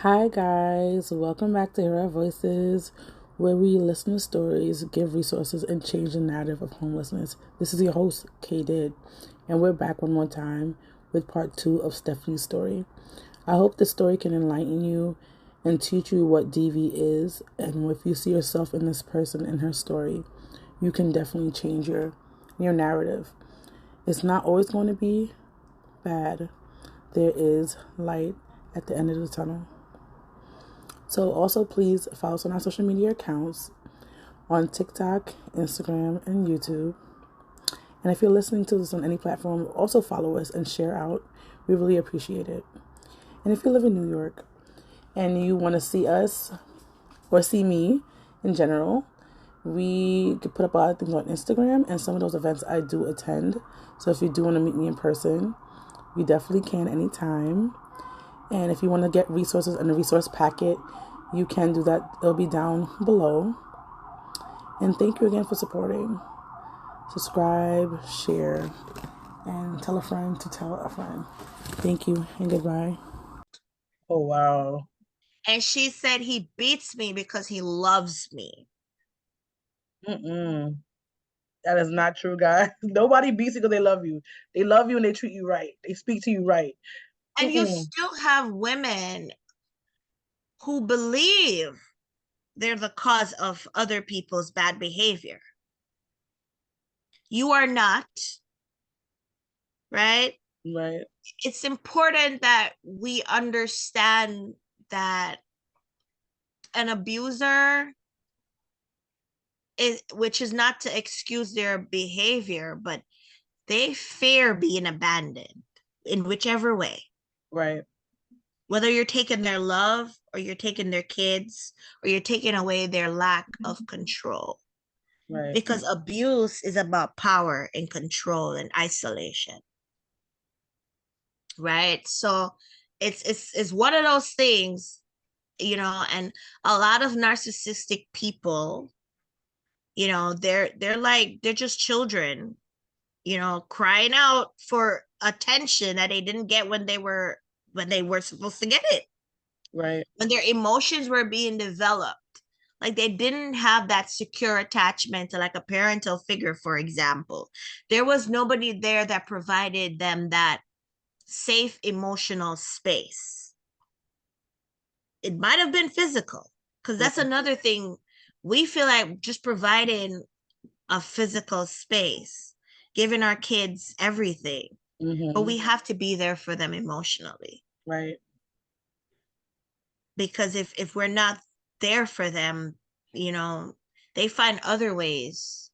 Hi, guys. Welcome back to Hear Our Voices, where we listen to stories, give resources, and change the narrative of homelessness. This is your host, Kay Did, and we're back one more time with part two of Stephanie's story. I hope this story can enlighten you and teach you what DV is, and if you see yourself in this person and her story, you can definitely change your narrative. It's not always going to be bad. There is light at the end of the tunnel. So also please follow us on our social media accounts on TikTok, Instagram, and YouTube. And if you're listening to this on any platform, also follow us and share out. We really appreciate it. And if you live in New York and you want to see us or see me in general, we could put up a lot of things on Instagram, and some of those events I do attend. So if you do want to meet me in person, you definitely can anytime. And if you want to get resources in the resource packet, you can do that. It'll be down below. And thank you again for supporting. Subscribe, share, and tell a friend to tell a friend. Thank you and goodbye. Oh, wow. And she said he beats me because he loves me. That is not true, guys. Nobody beats you because they love you. They love you and they treat you right. They speak to you right. And you still have women who believe they're the cause of other people's bad behavior. You are not, right? Right. It's important that we understand that an abuser is, which is not to excuse their behavior, but they fear being abandoned in whichever way. Right. Whether you're taking their love or you're taking their kids or you're taking away their lack of control. Right. Because abuse is about power and control and isolation. Right? So it's one of those things, and a lot of narcissistic people, they're just children, crying out for attention that they didn't get when they were supposed to get it. Right. When their emotions were being developed. Like they didn't have that secure attachment to like a parental figure, for example. There was nobody there that provided them that safe emotional space. It might have been physical, because that's another thing. We feel like just providing a physical space, giving our kids everything, but we have to be there for them emotionally. Right. Because if we're not there for them, they find other ways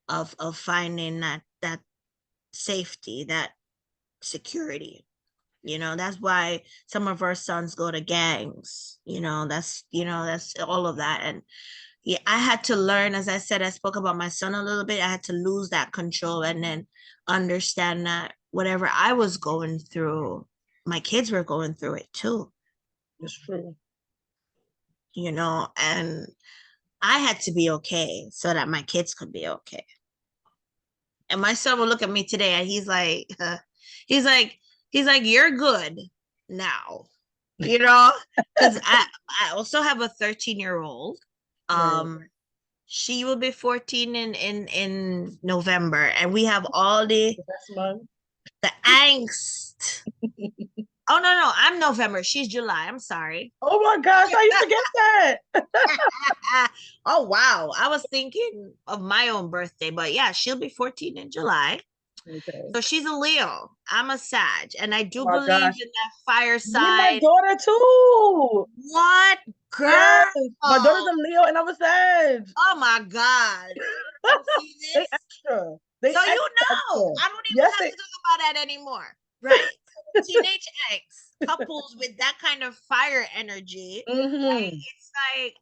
of finding that safety, that security. That's why some of our sons go to gangs. That's all of that. And yeah, I had to learn, as I said, I spoke about my son a little bit. I had to lose that control and then understand that whatever I was going through, my kids were going through it too. It's true. And I had to be okay so that my kids could be okay. And my son will look at me today and he's like, he's like, you're good now, because I also have a 13-year-old. Right. She will be 14 in November, and we have all the angst. Oh no, I'm November. She's July. I'm sorry. Oh my gosh, I used to get that. Oh wow. I was thinking of my own birthday, but yeah, she'll be 14 in July. Okay. So she's a Leo. I'm a Sag, and I do Oh my believe gosh. in that fire Me and my side. daughter too. What, girl? Yes. My daughter's a Leo and I'm a Sag. Oh my God. See They this? extra. They So extra, extra. I don't even have to talk about that anymore. Right. Teenage ex couples with that kind of fire energy. It's like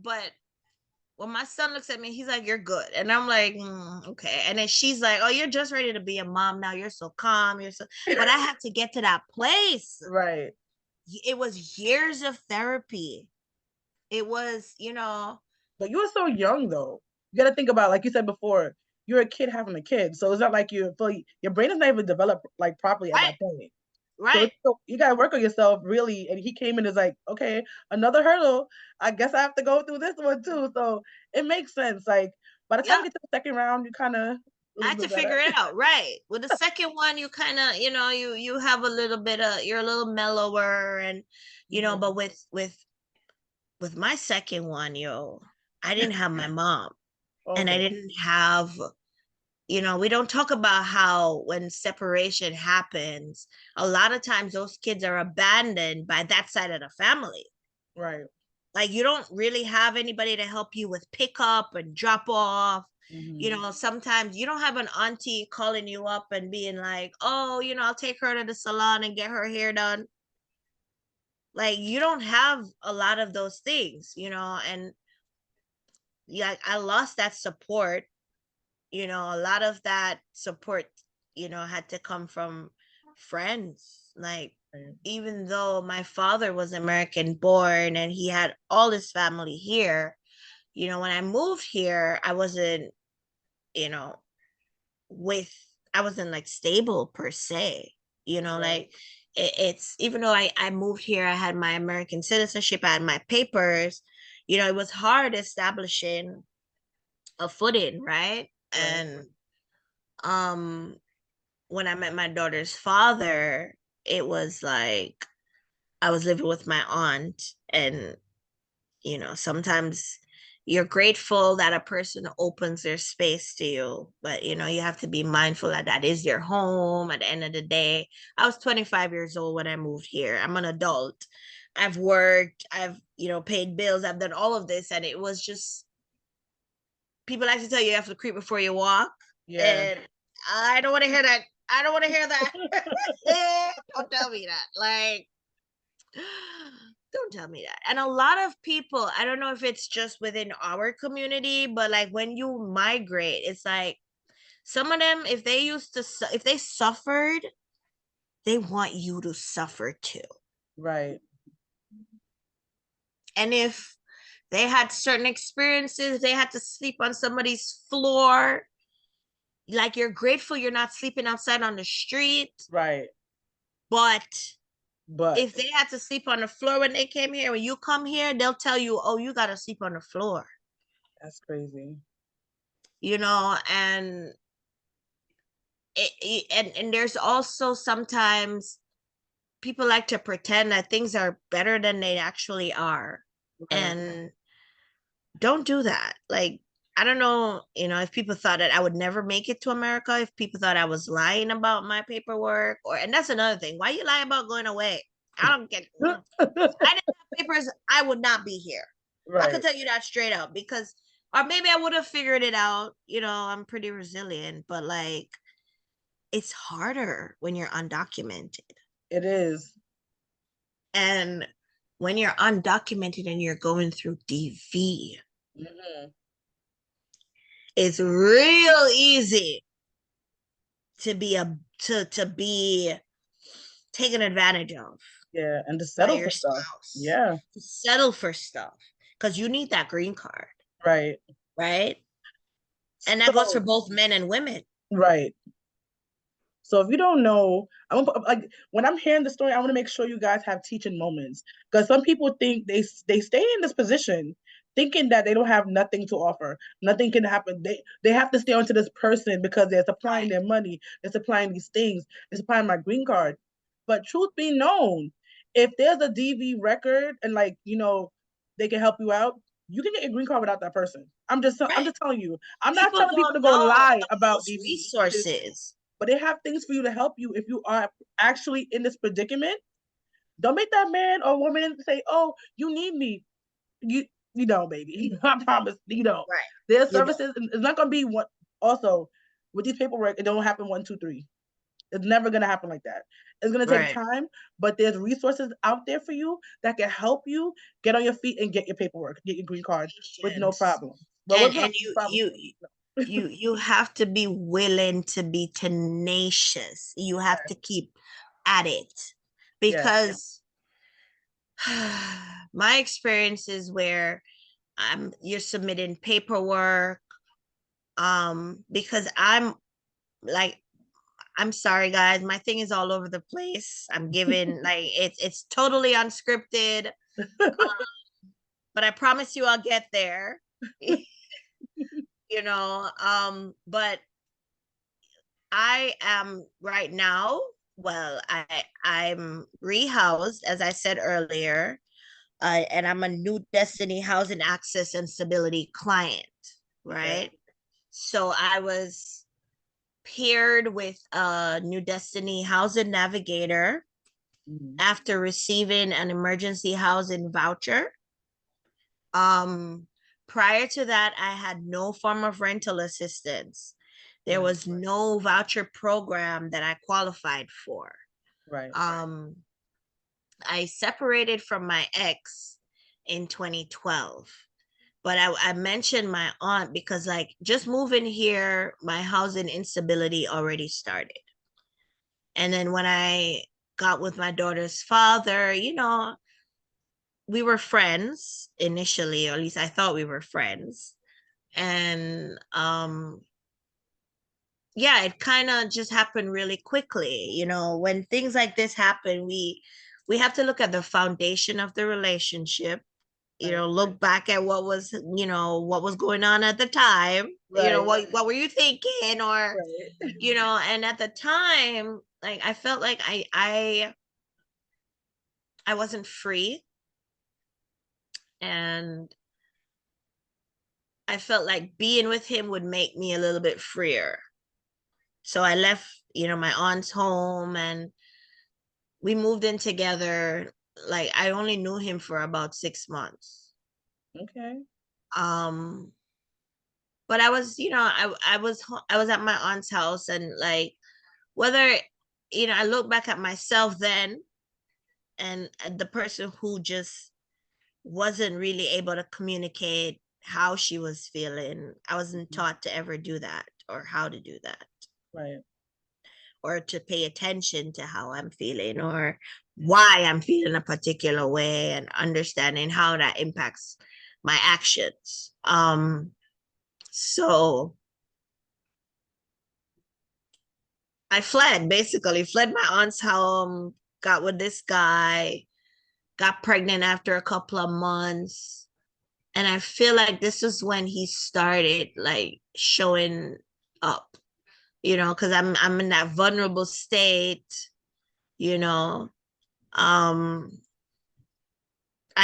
but when my son looks at me, he's like, "You're good," and I'm like, "Okay." And then she's like, "Oh, you're just ready to be a mom now. You're so calm. You're so." But I had to get to that place. Right. It was years of therapy. It was, But you were so young though. You got to think about, like you said before, you're a kid having a kid, so it's not like your brain is not even developed like properly at that point. Right. So you gotta work on yourself really. And he came in as like, okay, another hurdle. I guess I have to go through this one too. So it makes sense. Like by the time you Yeah. get to the second round, you kind of a I little had to bit better. figure it out. Right. With the second one, you kind of, you have a little bit of, you're a little mellower, and but with my second one, I didn't have my mom, and I Okay. didn't have, we don't talk about how when separation happens, a lot of times those kids are abandoned by that side of the family. Right. Like you don't really have anybody to help you with pickup and drop off. Sometimes you don't have an auntie calling you up and being like, oh, I'll take her to the salon and get her hair done. Like you don't have a lot of those things, and yeah, I lost that support. A lot of that support, had to come from friends. Like, Right. even though my father was American born and he had all his family here, when I moved here, I wasn't, you know, with, I wasn't like stable per se, Right. like it's, even though I moved here, I had my American citizenship, I had my papers, it was hard establishing a footing, right? Right. And um when I met my daughter's father, it was like I was living with my aunt, and sometimes you're grateful that a person opens their space to you, but you have to be mindful that that is your home at the end of the day. I was 25 years old when I moved here. I'm an adult. I've worked, I've paid bills, I've done all of this, and it was just, people like to tell you have to creep before you walk, Yeah. and I don't want to hear that. I don't want to hear that. Don't tell me that. Like, don't tell me that. And a lot of people, I don't know if it's just within our community, but like when you migrate, it's like some of them, if they suffered, they want you to suffer too. Right. And if they had certain experiences, they had to sleep on somebody's floor, like you're grateful you're not sleeping outside on the street, Right. but But if they had to sleep on the floor when they came here, when you come here, they'll tell you, oh, you got to sleep on the floor, that's crazy. and and there's also sometimes people like to pretend that things are better than they actually are, Right. and don't do that. Like, I don't know, if people thought that I would never make it to America, if people thought I was lying about my paperwork, and that's another thing. Why you lie about going away? I don't get. If I didn't have papers, I would not be here. I could Right. tell you that straight out, because, or maybe I would have figured it out. I'm pretty resilient, but like, it's harder when you're undocumented. It is. And when you're undocumented and you're going through DV, Mm-hmm. it's real easy to be taken advantage of Yeah. And to by settle your for stuff. spouse, Yeah. to settle for stuff, because you need that green card, Right. right? And that goes for So both men and women. right. So if you don't know, like when I'm hearing the story, I want to make sure you guys have teaching moments because some people think they stay in this position thinking that they don't have nothing to offer, nothing can happen. They have to stay onto this person because they're supplying Right. their money, they're supplying these things, they're supplying my green card. But truth be known, if there's a DV record and like they can help you out, you can get your green card without that person. I'm Right. just telling you. I'm not People telling people to don't go know lie about those DV resources. but they have things for you to help you if you are actually in this predicament. Don't make that man or woman say, "Oh, you need me." You you know, baby. I promise. Right. There's You don't. services. It's not gonna be one. Also, with these paperwork, it don't happen 1, 2, 3. It's never gonna happen like that. It's gonna take Right. time, but there's resources out there for you that can help you get on your feet and get your paperwork, get your green card with no Patience. problem. Well, And with no problem. you have to be willing to be tenacious. You have to keep at it, Yeah. because my experience is where you're submitting paperwork, because I'm like, I'm sorry, guys. My thing is all over the place. I'm giving like it's totally unscripted, but I promise you I'll get there. But I am right now, well, I'm rehoused, as I said earlier, and I'm a New Destiny Housing Access and Stability client, right? Okay. So I was paired with a New Destiny Housing Navigator after receiving an emergency housing voucher. Prior to that, I had no form of rental assistance. There was no voucher program that I qualified for. Right. I separated from my ex in 2012. But I mentioned my aunt because, like, just moving here, my housing instability already started. And then when I got with my daughter's father, we were friends initially, or at least I thought we were friends. And yeah, it kind of just happened really quickly. When things like this happen, we have to look at the foundation of the relationship, look back at what was going on at the time. Right. What were you thinking? Or right. And at the time, like, I felt like I wasn't free, and I felt like being with him would make me a little bit freer. So I left, my aunt's home, and we moved in together. Like, I only knew him for about 6 months. Okay. But I was, I was at my aunt's house, and like, whether, I look back at myself then, and the person who just wasn't really able to communicate how she was feeling. I wasn't taught to ever do that, or how to do that. Right. Or to pay attention to how I'm feeling, or why I'm feeling a particular way, and understanding how that impacts my actions. So I basically fled my aunt's home, got with this guy, got pregnant after a couple of months. And I feel like this is when he started like showing up, because I'm in that vulnerable state, you know. I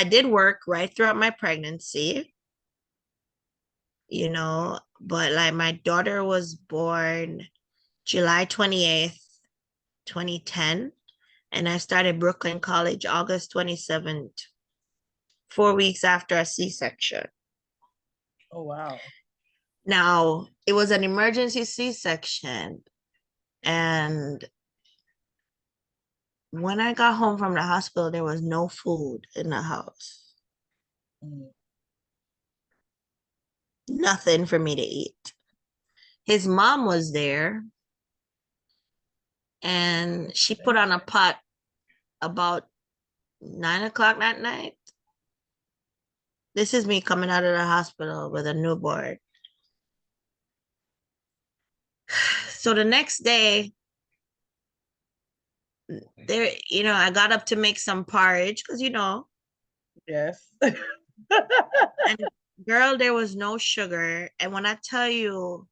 did work right throughout my pregnancy, but like, my daughter was born July 28th, 2010. And I started Brooklyn College August 27th, 4 weeks after a C-section. Oh, wow. Now, it was an emergency C-section. And when I got home from the hospital, there was no food in the house. Nothing for me to eat. His mom was there, and she put on a pot about 9 o'clock that night. This is me coming out of the hospital with a newborn. So the next day, I got up to make some porridge because, Yes. and girl, there was no sugar. And when I tell you,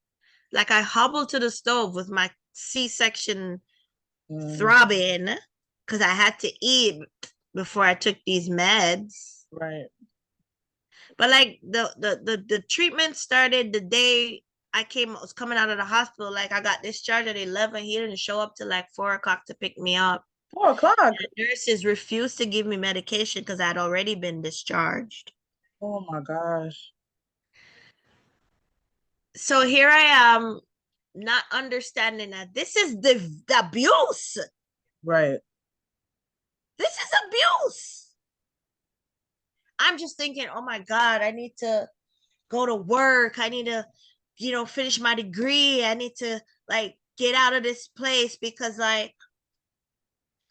like, I hobbled to the stove with my C-section throbbing because I had to eat before I took these meds. Right. But like, the treatment started the day I was coming out of the hospital. Like, I got discharged at 11. He didn't show up till like 4 o'clock to pick me up. 4 o'clock. The nurses refused to give me medication because I'd already been discharged. Oh my gosh. So here I am, not understanding that this is the abuse. Right. This is abuse. I'm just thinking, oh my God, I need to go to work. I need to, finish my degree. I need to like get out of this place because, like,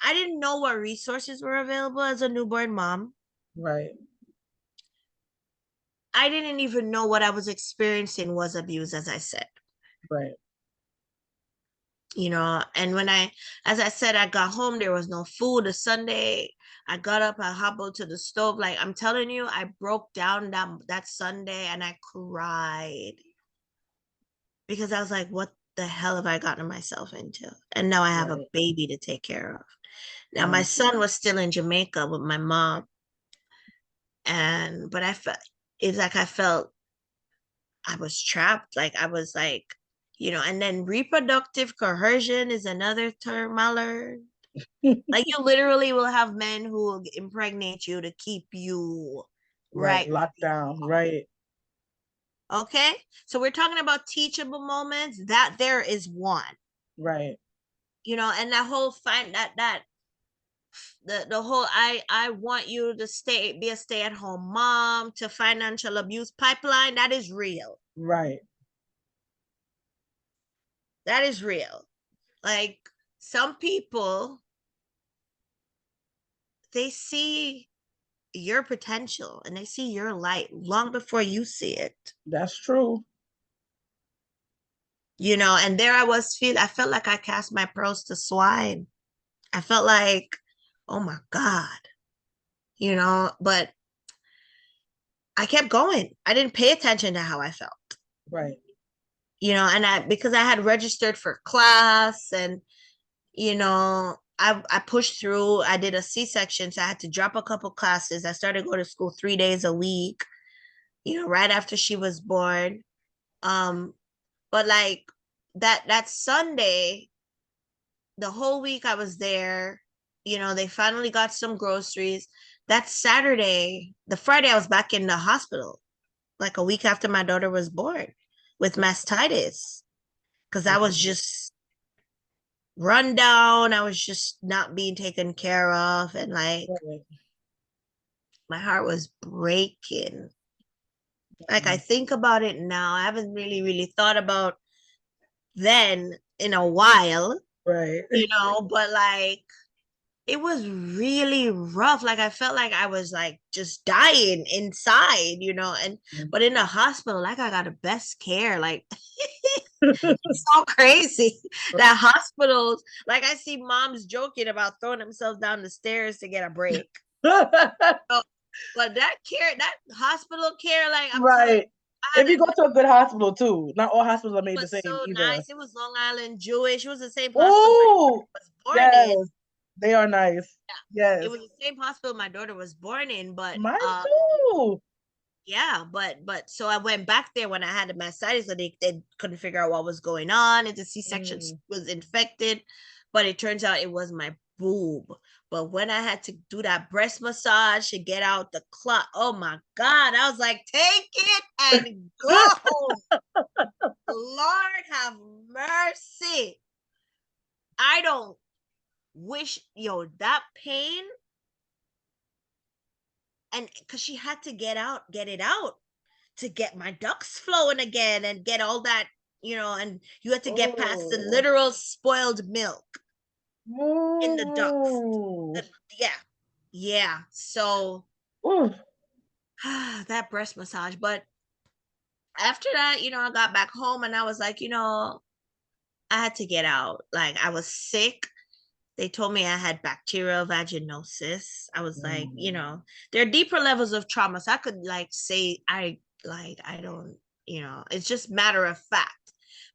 I didn't know what resources were available as a newborn mom. Right. I didn't even know what I was experiencing was abuse, as I said. Right. And as I said, I got home, there was no food. The Sunday, I got up, I hobbled to the stove. Like, I'm telling you, I broke down that Sunday and I cried because I was like, what the hell have I gotten myself into? And now I have a Right. baby to take care of. Now, my Right. son was still in Jamaica with my mom. But I felt I was trapped. Like, I was like, and then reproductive coercion is another term I learned. Like, you literally will have men who will impregnate you to keep you Right. right. Locked down. Right. Okay. So we're talking about teachable moments. That there is one. Right. And that whole find that the whole I want you to be a stay-at-home mom to financial abuse pipeline, that is real. Right. That is real. Like, some people, they see your potential and they see your light long before you see it. That's true. And there I felt like I cast my pearls to swine. I felt like, oh my God, but I kept going. I didn't pay attention to how I felt, Right. and because I had registered for class and, I pushed through. I did a C-section, so I had to drop a couple classes. I started going to school 3 days a week, right after she was born. But like that Sunday, the whole week I was there, they finally got some groceries. That Saturday, the Friday, I was back in the hospital, like a week after my daughter was born with mastitis, because I was just run down. I was just not being taken care of. And like, Right. my heart was breaking. Like, I think about it now. I haven't really, really thought about then in a while, Right. but like, it was really rough. Like, I felt like I was like just dying inside, but in the hospital, like, I got the best care. Like, it's so crazy that hospitals, like, I see moms joking about throwing themselves down the stairs to get a break. So, but that hospital care, like, I'm telling you, Right. If you go to a good hospital too, not all hospipals are it made the was same so either. nice. It was Long Island Jewish. It was the same hospital my Oh, daughter was born yes, in. they are nice. It Yes, was the same hospital my daughter was born in, but mine too. yeah, but so I went back there when I had the mastitis, so they couldn't figure out what was going on, and the C-section was infected, but it turns out it was my boob. But when I had to do that breast massage to get out the clot, oh my God, I was like, take it and go. Lord have mercy. I don't wish, that pain, and because she had to get it out to get my ducks flowing again and get all that, and you had to get past the Oh, literal spoiled milk in the ducts. oh, Yeah. Yeah. So oh, that breast massage. But after that, I got back home and I was like, I had to get out. Like, I was sick. They told me I had bacterial vaginosis. I was like, there are deeper levels of trauma. So I could like say I don't, it's just matter of fact.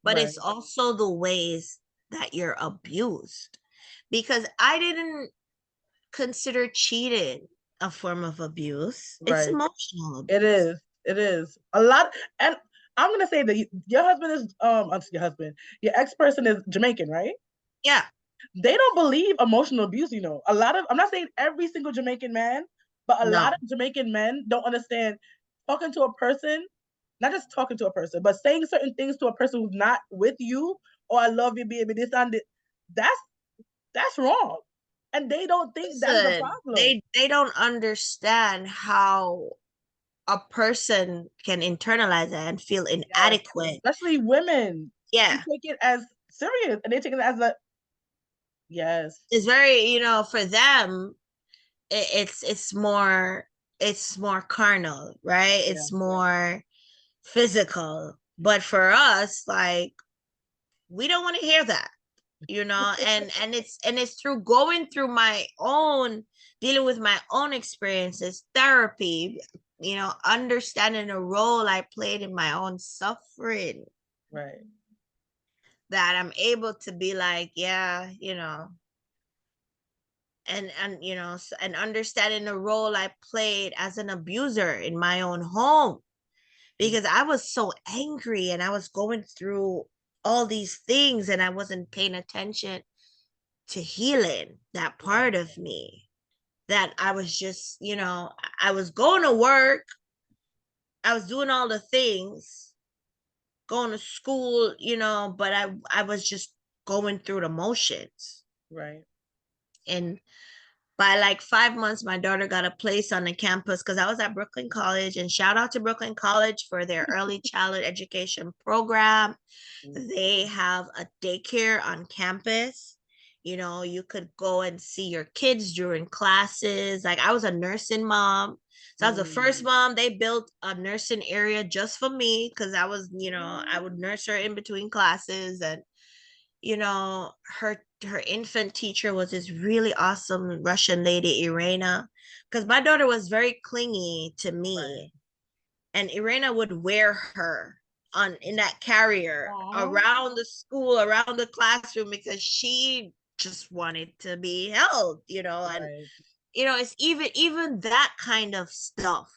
But right, it's also the ways that you're abused. Because I didn't consider cheating a form of abuse. It's right. emotional It abuse. is. It is a lot, and I'm gonna say that your husband is your husband, your ex person is Jamaican, right? Yeah. They don't believe emotional abuse. A lot of, I'm not saying every single Jamaican man, but a lot No. of Jamaican men don't understand talking to a person, not just talking to a person, but saying certain things to a person who's not with you, or I love you, baby, this and this. That's that's wrong. And they don't think that is a Listen, problem. they don't understand how a person can internalize that and feel Yes. inadequate. Especially women. They Yeah. take it as serious and they take it as a yes. It's very, for them, it's more carnal, right? Yeah. It's more physical. But for us, like, we don't want to hear that. and it's through going through my own, dealing with my own experiences, therapy, understanding the role I played in my own suffering, Right. that I'm able to be like, yeah, and understanding the role I played as an abuser in my own home, because I was so angry and I was going through all these things and I wasn't paying attention to healing that part of me, that I was just, I was going to work, I was doing all the things, going to school, but I was just going through the motions. Right. And by like 5 months, my daughter got a place on the campus because I was at Brooklyn College, and shout out to Brooklyn College for their early childhood education program. They have a daycare on campus. You could go and see your kids during classes. Like, I was a nursing mom. So I was the first mom. They built a nursing area just for me because I was, I would nurse her in between classes. And her infant teacher was this really awesome Russian lady, Irena, because my daughter was very clingy to me. Right. And Irena would wear her in that carrier around the school, around the classroom, because she just wanted to be held, and Right. It's even that kind of stuff.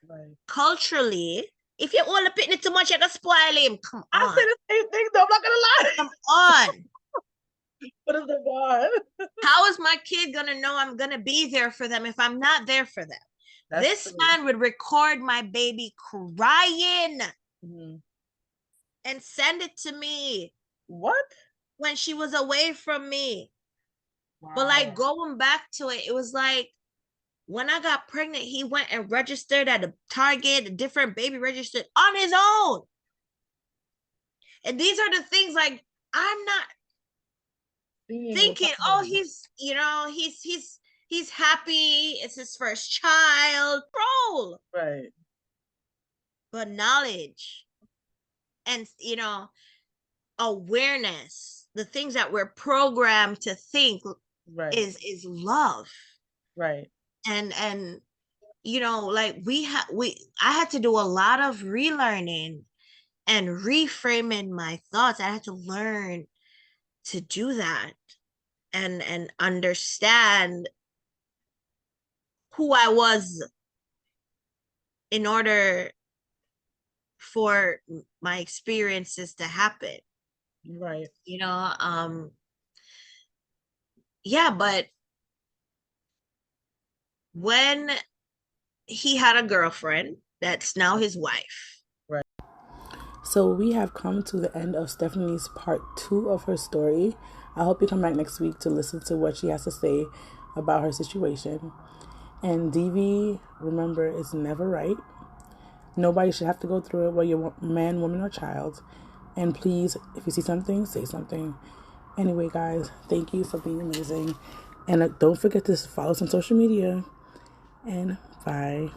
Right. Culturally, if you want to pick it too much, you can spoil him. Come on. I said the same thing, though. I'm not gonna lie. Come on. What is the bar? How is my kid gonna know I'm gonna be there for them if I'm not there for them? That's this true. Man would record my baby crying and send it to me. What? When she was away from me. Wow. But like, going back to it, it was like, when I got pregnant, he went and registered at a Target, a different baby registered on his own. And these are the things, like, I'm not thinking, oh, he's happy, it's his first child. Bro. Right. But knowledge and awareness, the things that we're programmed to think, right, is love. Right. And like, I had to do a lot of relearning and reframing my thoughts. I had to learn to do that and understand who I was in order for my experiences to happen. Right. Yeah, but when he had a girlfriend that's now his wife. Right. So we have come to the end of Stephanie's part 2 of her story. I hope you come back next week to listen to what she has to say about her situation. And DV, remember, it's never right. Nobody should have to go through it, whether you're man, woman, or child. And please, if you see something, say something. Anyway, guys, thank you for being amazing. And don't forget to follow us on social media. And bye.